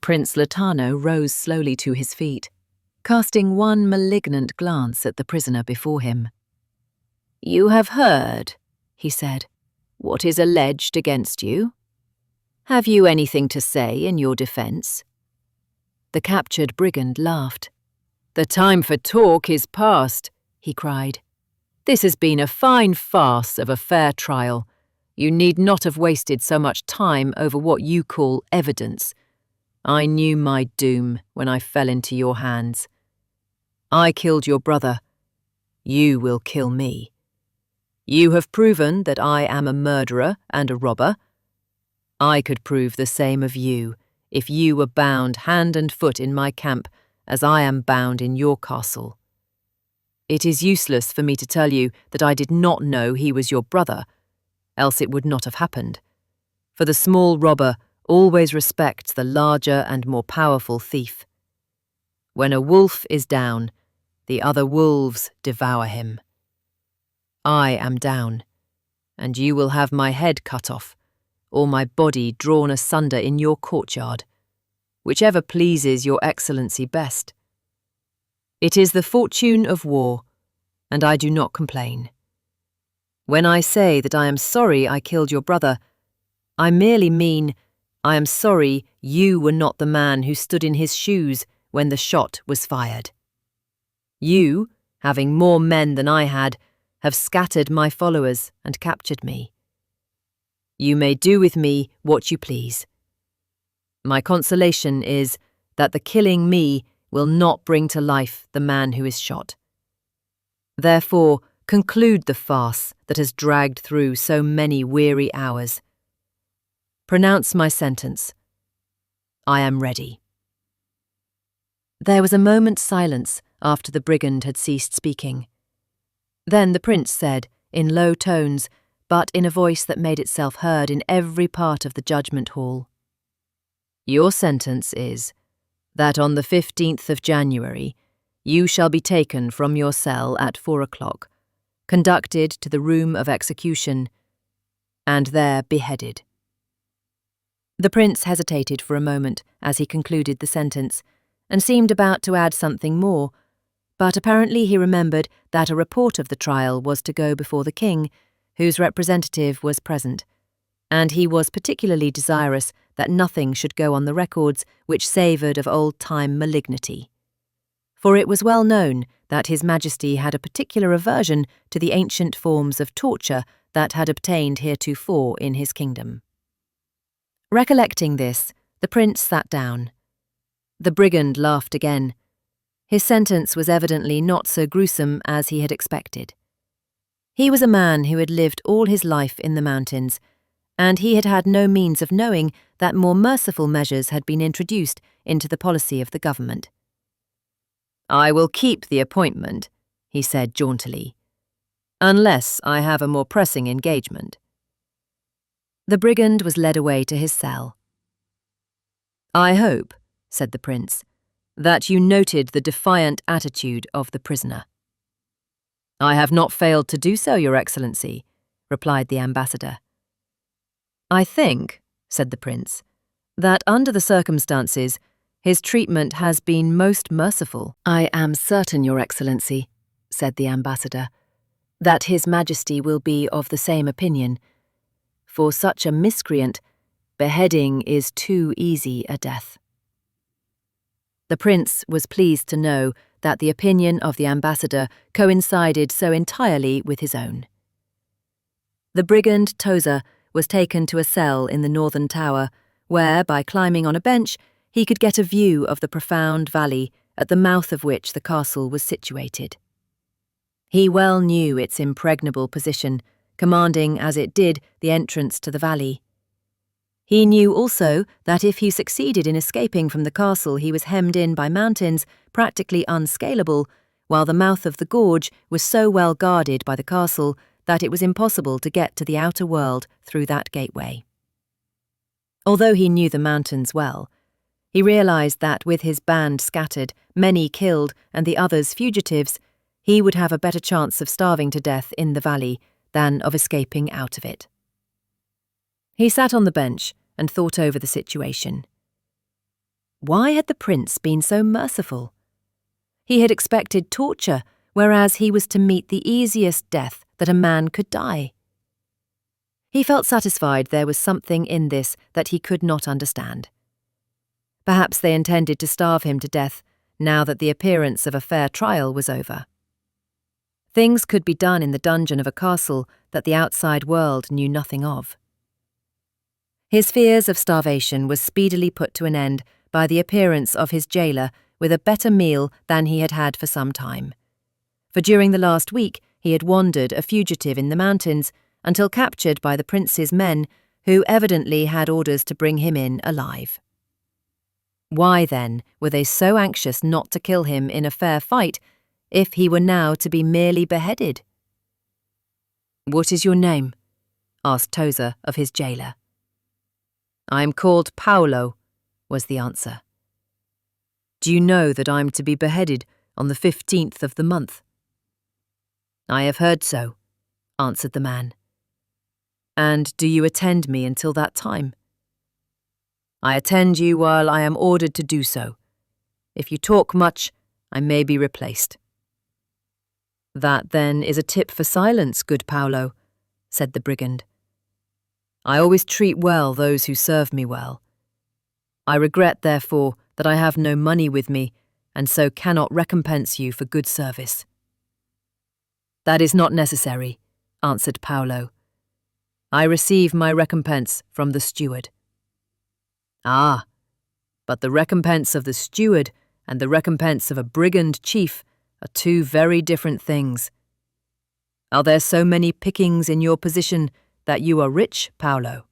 Prince Latano rose slowly to his feet, casting one malignant glance at the prisoner before him. "You have heard," he said, "what is alleged against you. Have you anything to say in your defense?" The captured brigand laughed. "The time for talk is past," he cried. "This has been a fine farce of a fair trial. You need not have wasted so much time over what you call evidence. I knew my doom when I fell into your hands. I killed your brother. You will kill me. You have proven that I am a murderer and a robber. I could prove the same of you if you were bound hand and foot in my camp as I am bound in your castle. It is useless for me to tell you that I did not know he was your brother, else it would not have happened. For the small robber always respects the larger and more powerful thief. When a wolf is down, the other wolves devour him. I am down, and you will have my head cut off, or my body drawn asunder in your courtyard, whichever pleases your excellency best. It is the fortune of war, and I do not complain. When I say that I am sorry I killed your brother, I merely mean I am sorry you were not the man who stood in his shoes when the shot was fired. You, having more men than I had, have scattered my followers and captured me. You may do with me what you please. My consolation is that the killing me will not bring to life the man who is shot. Therefore, conclude the farce that has dragged through so many weary hours. Pronounce my sentence. I am ready." There was a moment's silence after the brigand had ceased speaking. Then the prince said, in low tones, but in a voice that made itself heard in every part of the judgment hall, "Your sentence is that on the 15th of January you shall be taken from your cell at 4 o'clock, conducted to the room of execution, and there beheaded." The prince hesitated for a moment as he concluded the sentence, and seemed about to add something more, but apparently he remembered that a report of the trial was to go before the king, whose representative was present, and he was particularly desirous that nothing should go on the records which savoured of old-time malignity. For it was well known that His Majesty had a particular aversion to the ancient forms of torture that had obtained heretofore in his kingdom. Recollecting this, the prince sat down. The brigand laughed again. His sentence was evidently not so gruesome as he had expected. He was a man who had lived all his life in the mountains, and he had had no means of knowing that more merciful measures had been introduced into the policy of the government. "I will keep the appointment," he said jauntily, "unless I have a more pressing engagement." The brigand was led away to his cell. "I hope," said the prince, "that you noted the defiant attitude of the prisoner." "I have not failed to do so, Your Excellency," replied the ambassador. "I think," said the prince, "that under the circumstances, his treatment has been most merciful." "I am certain, Your Excellency," said the ambassador, "that His Majesty will be of the same opinion. For such a miscreant, beheading is too easy a death." The prince was pleased to know that the opinion of the ambassador coincided so entirely with his own. The brigand Tozer was taken to a cell in the northern tower, where, by climbing on a bench, he could get a view of the profound valley at the mouth of which the castle was situated. He well knew its impregnable position, commanding as it did the entrance to the valley. He knew also that if he succeeded in escaping from the castle he was hemmed in by mountains practically unscalable, while the mouth of the gorge was so well guarded by the castle that it was impossible to get to the outer world through that gateway. Although he knew the mountains well, he realized that with his band scattered, many killed, and the others fugitives, he would have a better chance of starving to death in the valley than of escaping out of it. He sat on the bench and thought over the situation. Why had the prince been so merciful? He had expected torture, whereas he was to meet the easiest death that a man could die. He felt satisfied there was something in this that he could not understand. Perhaps they intended to starve him to death now that the appearance of a fair trial was over. Things could be done in the dungeon of a castle that the outside world knew nothing of. His fears of starvation were speedily put to an end by the appearance of his jailer with a better meal than he had had for some time. For during the last week he had wandered a fugitive in the mountains until captured by the prince's men, who evidently had orders to bring him in alive. Why, then, were they so anxious not to kill him in a fair fight if he were now to be merely beheaded? "What is your name?" asked Tozer of his jailer. "I am called Paolo," was the answer. "Do you know that I am to be beheaded on the 15th of the month?" "I have heard so," answered the man. "And do you attend me until that time?" "I attend you while I am ordered to do so. If you talk much, I may be replaced." "That, then, is a tip for silence, good Paolo," said the brigand. "I always treat well those who serve me well. I regret, therefore, that I have no money with me, and so cannot recompense you for good service." "That is not necessary," answered Paolo. "I receive my recompense from the steward." "Ah, but the recompense of the steward and the recompense of a brigand chief are two very different things. Are there so many pickings in your position that you are rich, Paolo?"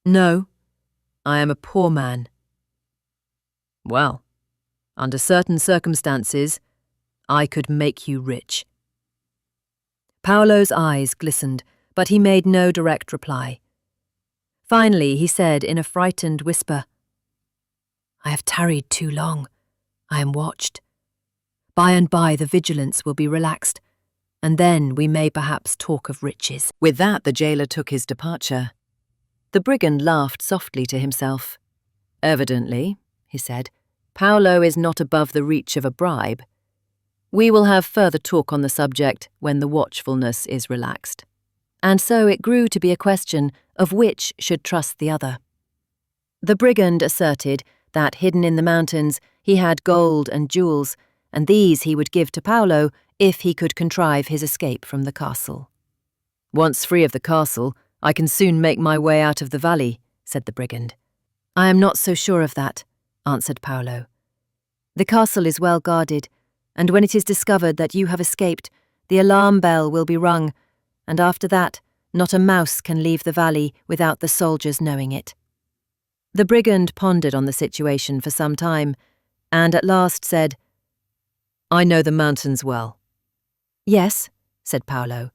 "No, I am a poor man." "Well, under certain circumstances, I could make you rich." Paolo's eyes glistened, but he made no direct reply. Finally, he said in a frightened whisper, "I have tarried too long. I am watched. By and by the vigilance will be relaxed, and then we may perhaps talk of riches." With that, the jailer took his departure. The brigand laughed softly to himself. "Evidently," he said, "Paolo is not above the reach of a bribe. We will have further talk on the subject when the watchfulness is relaxed." And so it grew to be a question of which should trust the other. The brigand asserted that hidden in the mountains he had gold and jewels, and these he would give to Paolo if he could contrive his escape from the castle. "Once free of the castle, I can soon make my way out of the valley," said the brigand. "I am not so sure of that," answered Paolo. "The castle is well guarded, and when it is discovered that you have escaped, the alarm bell will be rung, and after that, not a mouse can leave the valley without the soldiers knowing it." The brigand pondered on the situation for some time, and at last said, "I know the mountains well." "Yes," said Paolo,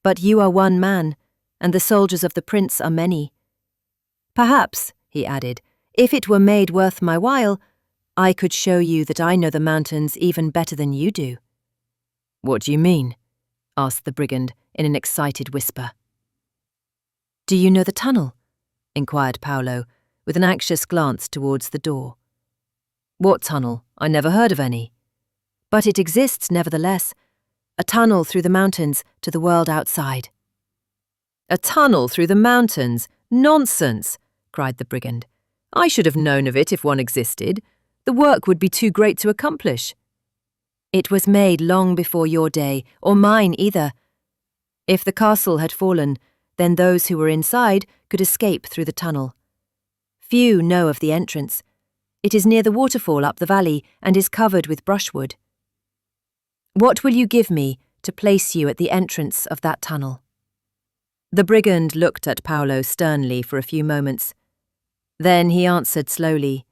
"but you are one man, and the soldiers of the prince are many. Perhaps," he added, "if it were made worth my while, I could show you that I know the mountains even better than you do." "What do you mean?" asked the brigand in an excited whisper. "Do you know the tunnel?" inquired Paolo, with an anxious glance towards the door. "What tunnel? I never heard of any." "But it exists nevertheless. A tunnel through the mountains to the world outside." "A tunnel through the mountains? Nonsense!" cried the brigand. "I should have known of it if one existed. The work would be too great to accomplish." "It was made long before your day, or mine either. If the castle had fallen, then those who were inside could escape through the tunnel. Few know of the entrance. It is near the waterfall up the valley and is covered with brushwood." "What will you give me to place you at the entrance of that tunnel?" The brigand looked at Paolo sternly for a few moments. Then he answered slowly,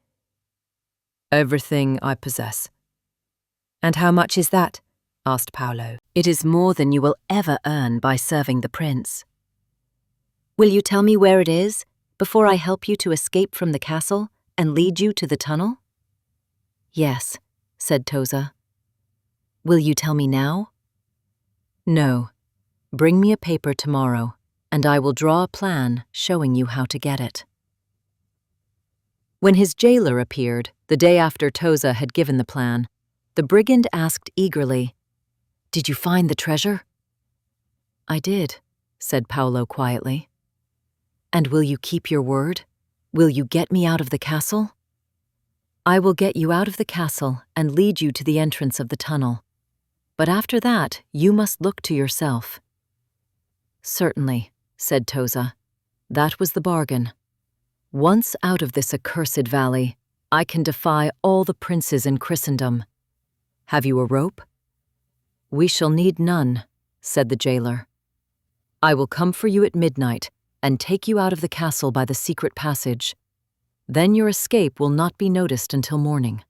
"Everything I possess." "And how much is that?" asked Paolo. "It is more than you will ever earn by serving the prince." "Will you tell me where it is, before I help you to escape from the castle and lead you to the tunnel?" "Yes," said Tozer. "Will you tell me now?" "No. Bring me a paper tomorrow, and I will draw a plan showing you how to get it." When his jailer appeared, the day after Toza had given the plan, the brigand asked eagerly, "Did you find the treasure?" "I did," said Paolo quietly. "And will you keep your word? Will you get me out of the castle?" "I will get you out of the castle and lead you to the entrance of the tunnel. But after that, you must look to yourself." "Certainly," said Toza. "That was the bargain. Once out of this accursed valley, I can defy all the princes in Christendom. Have you a rope?" "We shall need none," said the jailer. "I will come for you at midnight and take you out of the castle by the secret passage. Then your escape will not be noticed until morning."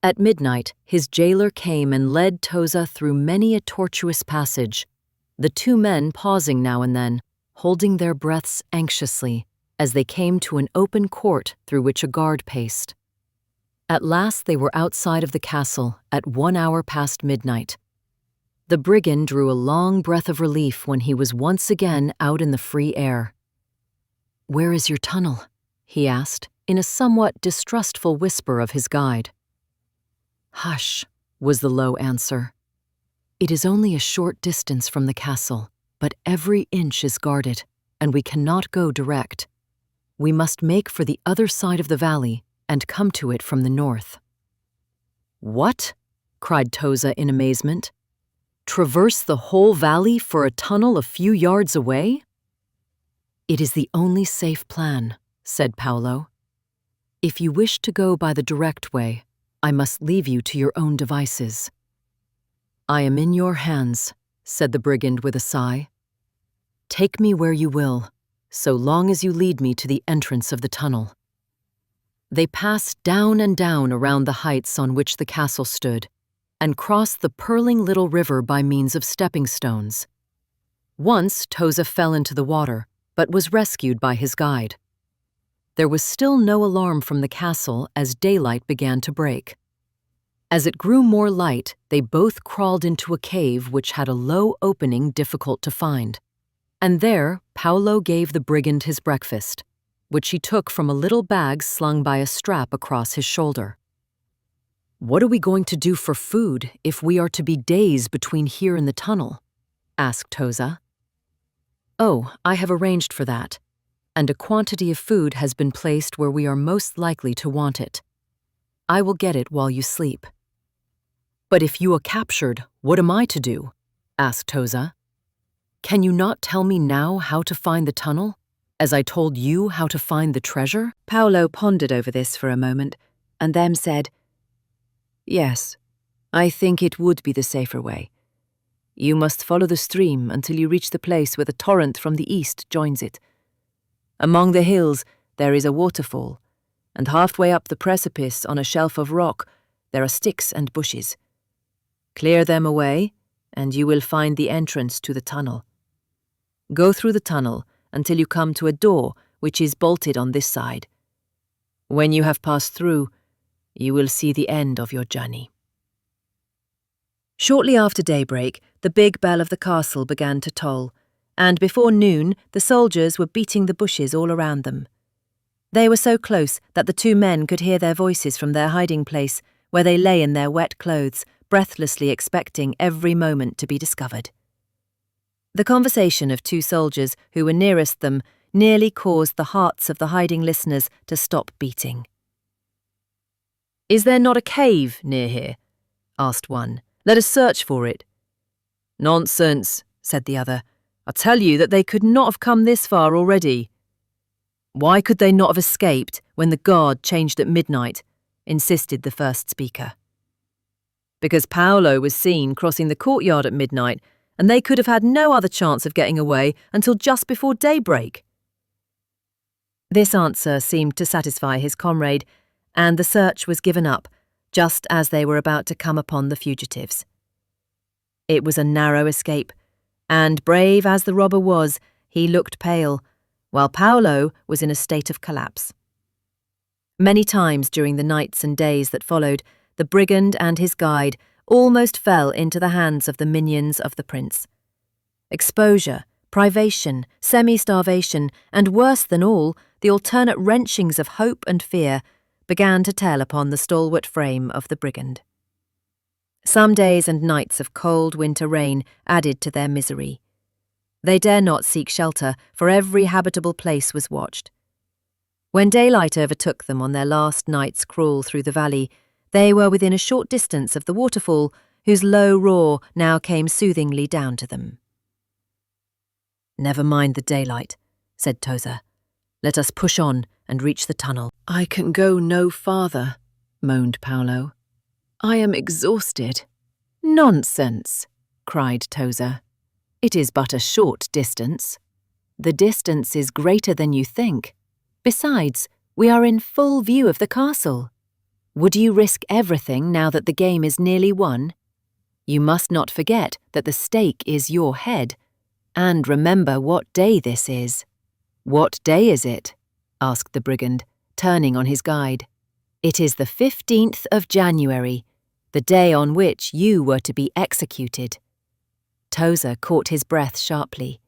At midnight, his jailer came and led Toza through many a tortuous passage, the two men pausing now and then, holding their breaths anxiously as they came to an open court through which a guard paced. At last they were outside of the castle at 1 hour past midnight. The brigand drew a long breath of relief when he was once again out in the free air. "Where is your tunnel?" he asked, in a somewhat distrustful whisper of his guide. "Hush," was the low answer. "It is only a short distance from the castle, but every inch is guarded, and we cannot go direct. We must make for the other side of the valley and come to it from the north." "What?" cried Toza in amazement. "Traverse the whole valley for a tunnel a few yards away?" "It is the only safe plan," said Paolo. "If you wish to go by the direct way, I must leave you to your own devices." "I am in your hands," said the brigand with a sigh. "Take me where you will, so long as you lead me to the entrance of the tunnel." They passed down and down around the heights on which the castle stood, and crossed the purling little river by means of stepping stones. Once Toza fell into the water, but was rescued by his guide. There was still no alarm from the castle as daylight began to break. As it grew more light, they both crawled into a cave which had a low opening difficult to find. And there, Paolo gave the brigand his breakfast, which he took from a little bag slung by a strap across his shoulder. "What are we going to do for food if we are to be days between here and the tunnel?" asked Toza. "Oh, I have arranged for that, and a quantity of food has been placed where we are most likely to want it. I will get it while you sleep." "But if you are captured, what am I to do?" asked Toza. "Can you not tell me now how to find the tunnel, as I told you how to find the treasure?" Paolo pondered over this for a moment, and then said, "Yes, I think it would be the safer way. You must follow the stream until you reach the place where the torrent from the east joins it. Among the hills there is a waterfall, and halfway up the precipice on a shelf of rock there are sticks and bushes. Clear them away, and you will find the entrance to the tunnel. Go through the tunnel until you come to a door which is bolted on this side. When you have passed through, you will see the end of your journey." Shortly after daybreak, the big bell of the castle began to toll, and before noon the soldiers were beating the bushes all around them. They were so close that the two men could hear their voices from their hiding place, where they lay in their wet clothes, breathlessly expecting every moment to be discovered. The conversation of two soldiers who were nearest them nearly caused the hearts of the hiding listeners to stop beating. "Is there not a cave near here?" asked one. "Let us search for it." "Nonsense," said the other. "I tell you that they could not have come this far already." "Why could they not have escaped when the guard changed at midnight?" insisted the first speaker. "Because Paolo was seen crossing the courtyard at midnight, and they could have had no other chance of getting away until just before daybreak." This answer seemed to satisfy his comrade, and the search was given up, just as they were about to come upon the fugitives. It was a narrow escape, and brave as the robber was, he looked pale, while Paolo was in a state of collapse. Many times during the nights and days that followed, the brigand and his guide almost fell into the hands of the minions of the prince. Exposure, Privation, semi-starvation, and worse than all, the alternate wrenchings of hope and fear began to tell upon the stalwart frame of the brigand. Some days and nights of cold winter rain added to their misery. They dare not seek shelter, for every habitable place was watched. When daylight overtook them on their last night's crawl through the valley, they were within a short distance of the waterfall, whose low roar now came soothingly down to them. "Never mind the daylight," said Tozer. "Let us push on and reach the tunnel." "I can go no farther," moaned Paolo. "I am exhausted." "Nonsense," cried Tozer. "It is but a short distance. The distance is greater than you think. Besides, we are in full view of the castle. Would you risk everything now that the game is nearly won? You must not forget that the stake is your head. And remember what day this is." "What day is it?" asked the brigand, turning on his guide. "It is the 15th of January, the day on which you were to be executed." Tozer caught his breath sharply.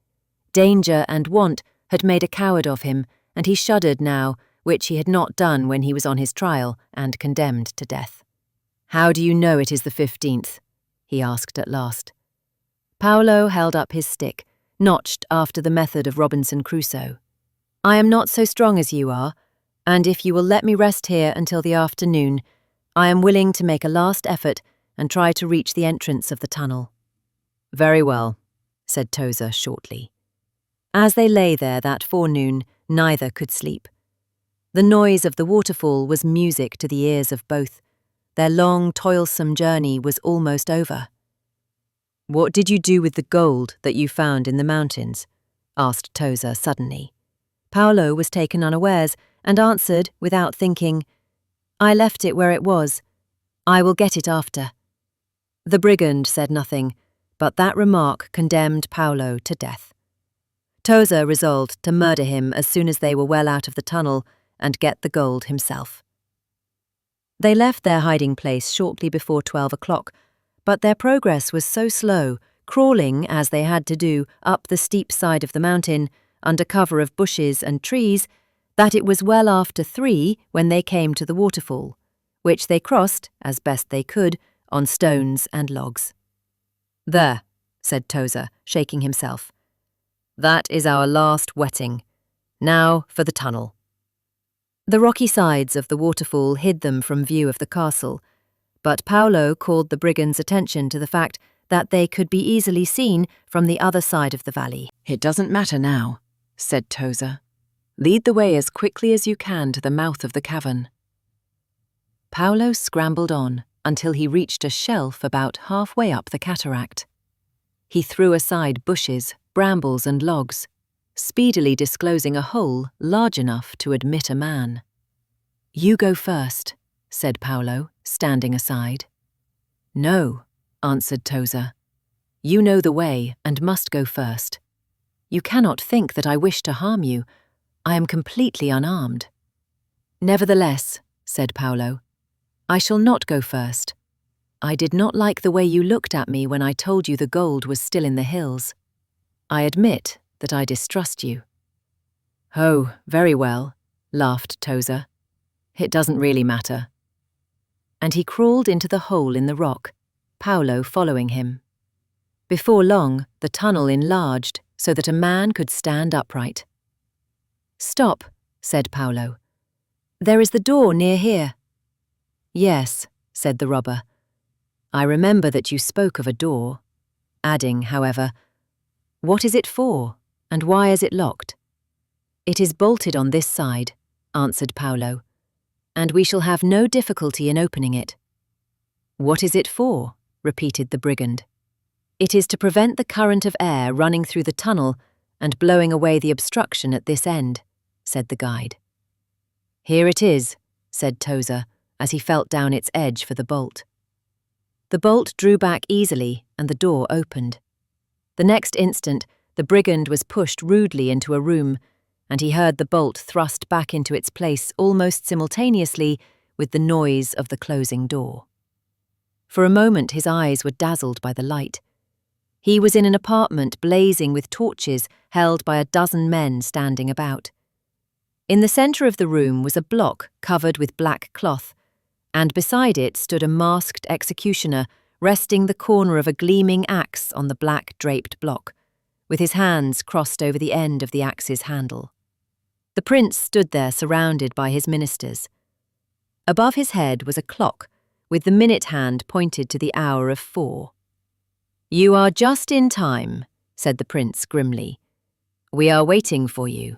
Danger and want had made a coward of him, and he shuddered now, which he had not done when he was on his trial and condemned to death. "How do you know it is the 15th?" he asked at last. Paolo held up his stick, notched after the method of Robinson Crusoe. "I am not so strong as you are, and if you will let me rest here until the afternoon, I am willing to make a last effort and try to reach the entrance of the tunnel." "Very well," said Tozer shortly. As they lay there that forenoon, neither could sleep. The noise of the waterfall was music to the ears of both. Their long, toilsome journey was almost over. "What did you do with the gold that you found in the mountains?" asked Tozer suddenly. Paolo was taken unawares and answered, without thinking, "I left it where it was. I will get it after." The brigand said nothing, but that remark condemned Paolo to death. Tozer resolved to murder him as soon as they were well out of the tunnel and get the gold himself. They left their hiding place shortly before 12 o'clock, but their progress was so slow, crawling, as they had to do, up the steep side of the mountain, under cover of bushes and trees, that it was well after 3 when they came to the waterfall, which they crossed, as best they could, on stones and logs. "There," said Tozer, shaking himself. "That is our last wetting. Now for the tunnel." The rocky sides of the waterfall hid them from view of the castle, but Paolo called the brigand's attention to the fact that they could be easily seen from the other side of the valley. "It doesn't matter now," said Tozer. "Lead the way as quickly as you can to the mouth of the cavern." Paolo scrambled on until he reached a shelf about halfway up the cataract. He threw aside bushes, brambles and logs, speedily disclosing a hole large enough to admit a man. "You go first," said Paolo, standing aside. "No," answered Tozer. "You know the way and must go first. You cannot think that I wish to harm you. I am completely unarmed." "Nevertheless," said Paolo, "I shall not go first. I did not like the way you looked at me when I told you the gold was still in the hills. I admit that I distrust you." "Oh, very well," laughed Tozer. "It doesn't really matter." And he crawled into the hole in the rock, Paolo following him. Before long, the tunnel enlarged so that a man could stand upright. "Stop," said Paolo. "There is the door near here." "Yes," said the robber. "I remember that you spoke of a door," adding, however, "What is it for, and why is it locked?" "It is bolted on this side," answered Paolo, "and we shall have no difficulty in opening it." "What is it for?" repeated the brigand. "It is to prevent the current of air running through the tunnel and blowing away the obstruction at this end," said the guide. "Here it is," said Tozer, as he felt down its edge for the bolt. The bolt drew back easily and the door opened. The next instant, the brigand was pushed rudely into a room, and he heard the bolt thrust back into its place almost simultaneously with the noise of the closing door. For a moment his eyes were dazzled by the light. He was in an apartment blazing with torches held by a dozen men standing about. In the centre of the room was a block covered with black cloth, and beside it stood a masked executioner resting the corner of a gleaming axe on the black draped block, with his hands crossed over the end of the axe's handle. The prince stood there surrounded by his ministers. Above his head was a clock, with the minute hand pointed to the hour of 4. "You are just in time," said the prince grimly. "We are waiting for you."